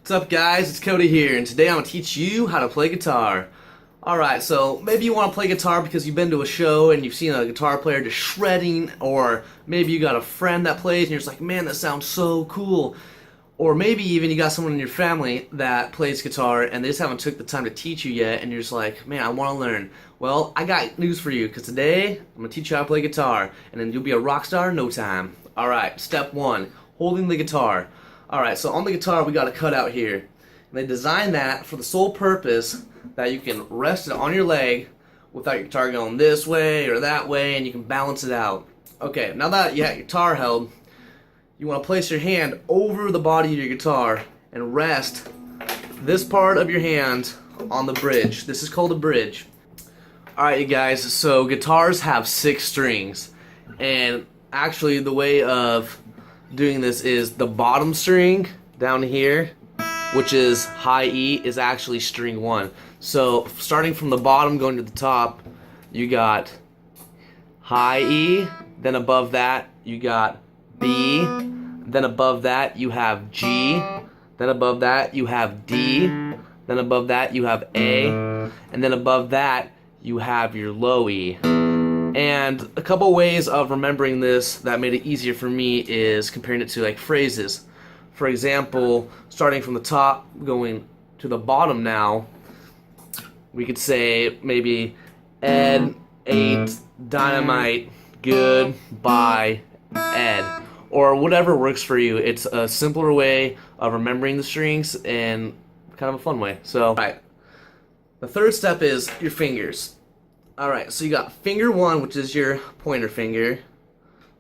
What's up, guys? It's Cody here, and today I'm going to teach you how to play guitar. Alright, so maybe you want to play guitar because you've been to a show and you've seen a guitar player just shredding, or maybe you got a friend that plays and you're just like, man, that sounds so cool. Or maybe even you got someone in your family that plays guitar and they just haven't took the time to teach you yet, and you're just like, man, I want to learn. Well, I got news for you, because today I'm going to teach you how to play guitar, and then you'll be a rock star in no time. Alright, step one, holding the guitar. Alright, so on the guitar we got a cutout here. And they designed that for the sole purpose that you can rest it on your leg without your guitar going this way or that way, and you can balance it out. Okay, now that you have your guitar held, you want to place your hand over the body of your guitar and rest this part of your hand on the bridge. This is called a bridge. Alright, you guys, so guitars have 6 strings, and actually the way of doing this is the bottom string down here, which is high E, is actually string 1. So starting from the bottom going to the top, you got high E, then above that you got B, then above that you have G, then above that you have D, then above that you have A, and then above that you have your low E. And a couple ways of remembering this that made it easier for me is comparing it to like phrases. For example, starting from the top going to the bottom now, we could say maybe Ed ate dynamite, goodbye Ed, or whatever works for you. It's a simpler way of remembering the strings and kind of a fun way. So, alright, the third step is your fingers. Alright, so you got finger 1, which is your pointer finger,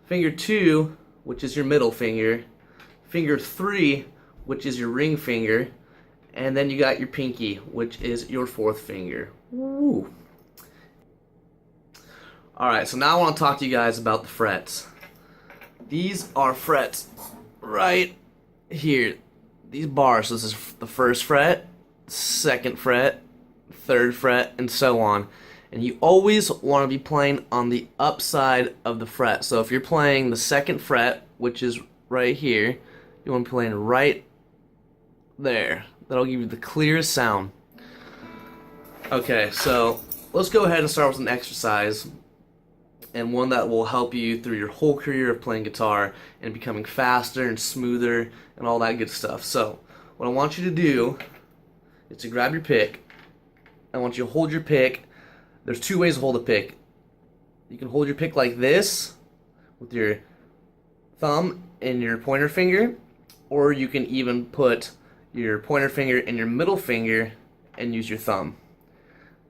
finger 2, which is your middle finger, finger 3, which is your ring finger, and then you got your pinky, which is your 4th finger. Woo! Alright, so now I want to talk to you guys about the frets. These are frets right here. These bars, so this is the 1st fret, 2nd fret, 3rd fret, and so on. And you always want to be playing on the upside of the fret. So if you're playing the 2nd fret, which is right here, you want to be playing right there. That'll give you the clearest sound. Okay, so let's go ahead and start with an exercise, and one that will help you through your whole career of playing guitar and becoming faster and smoother and all that good stuff. So what I want you to do is to grab your pick. I want you to hold your pick. There's 2 ways to hold a pick. You can hold your pick like this with your thumb and your pointer finger, or you can even put your pointer finger and your middle finger and use your thumb.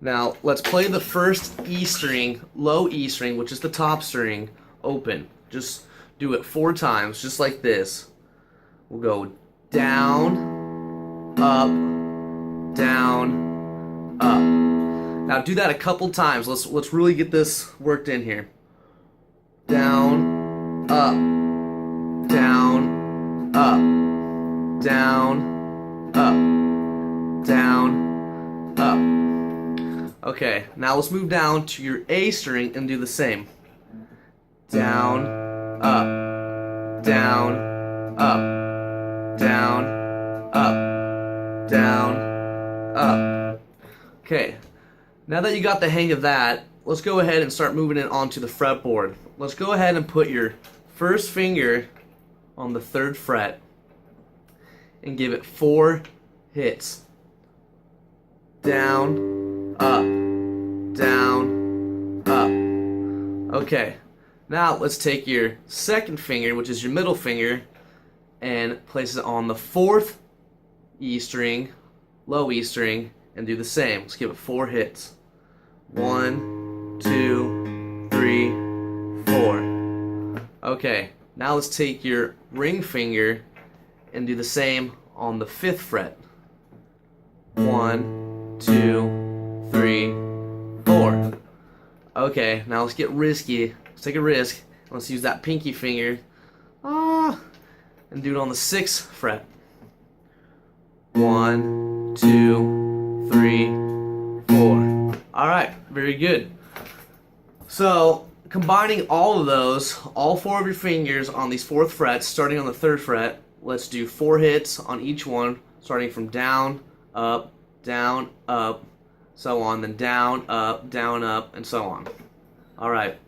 Now let's play the 1st E string, low E string, which is the top string, open. Just do it 4 times, just like this. We'll go down, up. Now do that a couple times. Let's really get this worked in here. Down, up, down, up, down, up, down, up. Okay, now let's move down to your A string and do the same. Down, up, down, up, down, up, down, up. Okay. Now that you got the hang of that, let's go ahead and start moving it onto the fretboard. Let's go ahead and put your 1st finger on the 3rd fret and give it 4 hits. Down, up, down, up. Okay, now let's take your 2nd finger, which is your middle finger, and place it on the 4th E string, low E string, and do the same. Let's give it 4 hits. 1, 2, 3, 4. Okay, now let's take your ring finger and do the same on the 5th fret. 1, 2, 3, 4. Okay, now let's get risky. Let's take a risk. Let's use that pinky finger and do it on the 6th fret. 1, 2, 3, 4. Alright, very good. So, combining all of those, all 4 of your fingers on these 4th frets, starting on the 3rd fret, let's do 4 hits on each one. starting from down, up, so on, then down, up, and so on. Alright,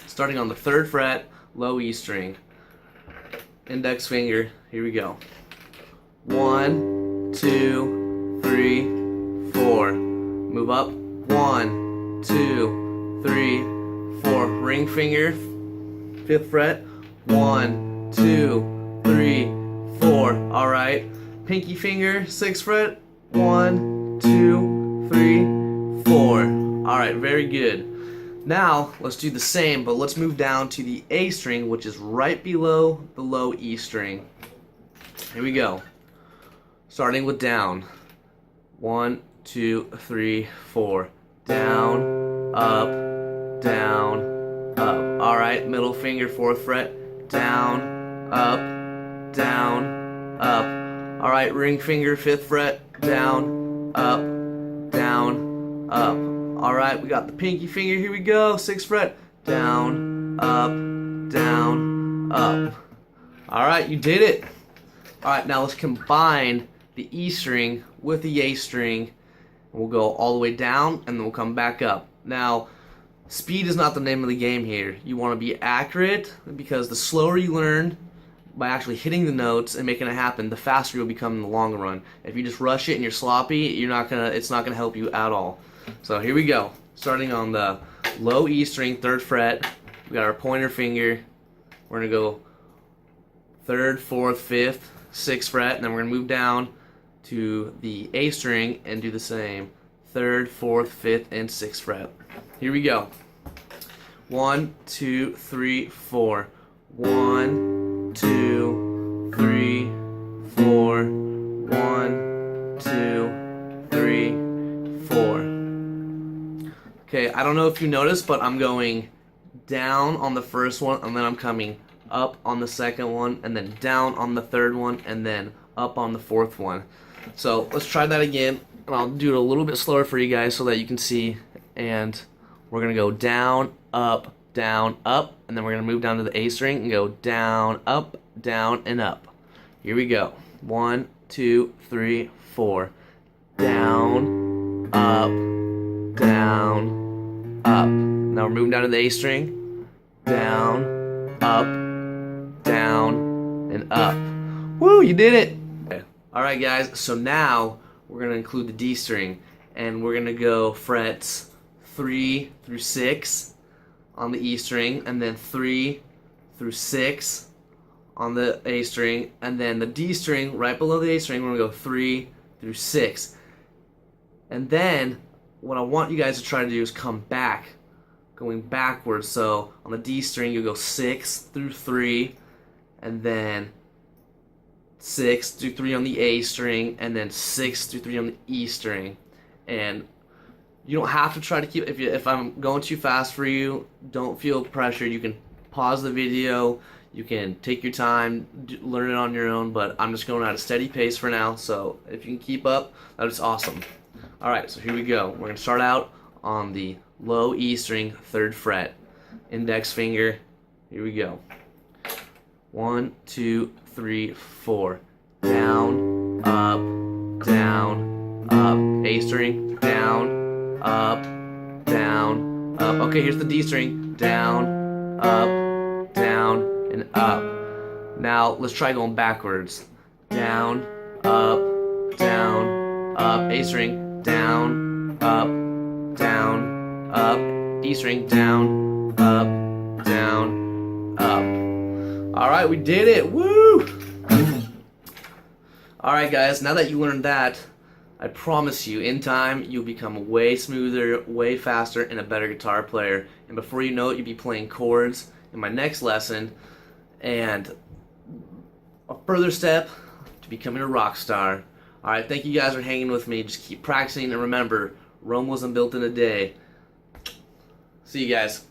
starting on the 3rd fret, low E string. Index finger, here we go. 1, 2, 3, 4. Move up. 1, 2, 3, 4. Ring finger, 5th fret. 1, 2, 3, 4. Alright. Pinky finger, 6th fret. 1, 2, 3, 4. Alright, very good. Now, let's do the same, but let's move down to the A string, which is right below the low E string. Here we go. Starting with down. 1, 2, 3, 4. Down, up, up. Alright, middle finger, 4th fret. Down, up. Alright, ring finger, 5th fret. Down, up. Alright, we got the pinky finger, here we go. 6th fret. Down, up. Alright, you did it. Alright, now let's combine the E string with the A string. We'll go all the way down and then we'll come back up. Now, speed is not the name of the game here. You want to be accurate, because the slower you learn by actually hitting the notes and making it happen, the faster you'll become in the long run. If you just rush it and you're sloppy, it's not gonna help you at all. So here we go. Starting on the low E string, 3rd fret. We got our pointer finger. We're gonna go 3rd, 4th, 5th, 6th fret, and then we're gonna move down to the A string and do the same. 3rd, 4th, 5th, and 6th fret. Here we go. 1, 2, 3, 4. 1, 2, 3, 4. 1, 2, 3, 4. Okay, I don't know if you noticed, but I'm going down on the first one, and then I'm coming up on the second one, and then down on the third one, and then up on the fourth one. So let's try that again, and I'll do it a little bit slower for you guys so that you can see. And we're gonna go down, up, and then we're gonna move down to the A string and go down, and up. Here we go. 1, 2, 3, 4. Down, up. Now we're moving down to the A string. Down, up, and up. Woo, you did it! Okay. Alright guys, so now we're going to include the D string, and we're going to go frets 3 through 6 on the E string, and then 3 through 6 on the A string, and then the D string right below the A string, we're going to go 3 through 6. And then what I want you guys to try to do is come back, going backwards. So on the D string, you'll go 6 through 3, and then 6 through 3 on the A string, and then 6 through 3 on the E string. And you don't have to try to keep, if I'm going too fast for you, don't feel pressured. You can pause the video, you can take your time, learn it on your own, but I'm just going at a steady pace for now, so if you can keep up, that is awesome. Alright, so here we go. We're going to start out on the low E string, 3rd fret. Index finger, here we go. 1, 2, 3, 4. Down, up. A string, down, up. Okay, here's the D string. Down, up, and up. Now, let's try going backwards. Down, up. A string, down, up. E string, down, up. Alright, we did it! Woo! Alright guys, now that you learned that, I promise you, in time, you'll become way smoother, way faster, and a better guitar player. And before you know it, you'll be playing chords in my next lesson. And a further step to becoming a rock star. Alright, thank you guys for hanging with me. Just keep practicing, and remember, Rome wasn't built in a day. See you guys.